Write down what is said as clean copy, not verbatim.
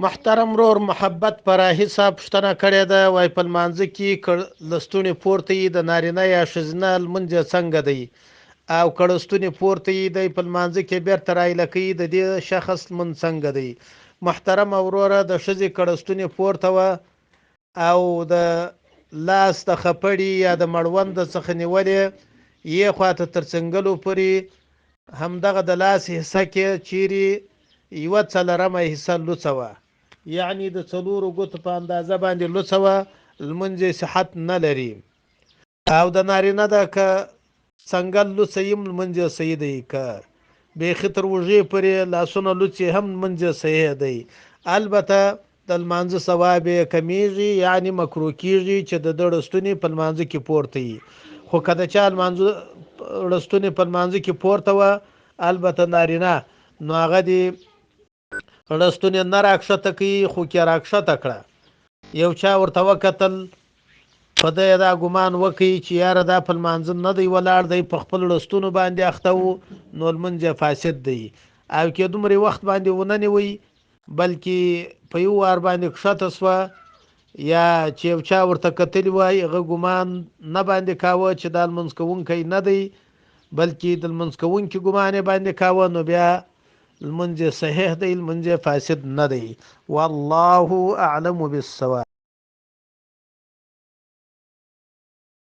محترم رور محبت فراهي صاحب پوښتنه کړې ده، وایي په لمانځه کې لستوڼي پورته یي د نارینه یا ښځینه لمونځ څنګه دی؟ او که لستوڼي پورته یي دی په لمانځه کې بېرته رایله کوي، د دې شخص لمونځ څنګه دی؟ محترمه وروره، د ښځې که لستوڼي پورته وه او د لاس د خپړې یا د مړوند څخه نیولې یې خواته تر څنګلو پورې همدغه د لاس حصه کې چیرې یوه څلرمه حصه لوڅه وه، یعنی د څلورو ګوتو په اندازه باندې لوڅه وه، لمونځ یې صحت نه لري. او د نارینه ده که څنګل لوڅه یې هم لمونځ یې صحیح دی، که بیخي تر اوږې پورې لاسونه لوڅ یې هم لمونځ یې صحیح دی. البته د لمانځه ثواب یې کمیږي، یعنی مکروه کیږي چې د ده ړستونې په لمانځه کې پورته وي. خو که د چا ړستونې په لمانځه کې پورته وه، البته نارینه، نو هغه دې ړستونې نه راکښته کوي، خو کې راکښته کړه. یو چا ورته وکتل، په ده یې دا ګمان وکړي چې یاره دا په لمانځه نه دی ولاړ، دی په خپل ړستونو باندې اخته و، نو لمونځ یې فاسد دی. او کې دومره وخت باندې ونه نیوی، بلکې په یو وار باندې کښته سوه، یا چې یو چا ورته کتلي وای، هغه ګمان نه باندې کاوه چې دا لمونځ کوونکی نه دی، بلکې د لمونځ کوونکي ګمان یې باندې کاوه، نو بیا لمونځ یې صحیح دی، لمونځ یې فاسد نه دی. والله اعلم بالصواب.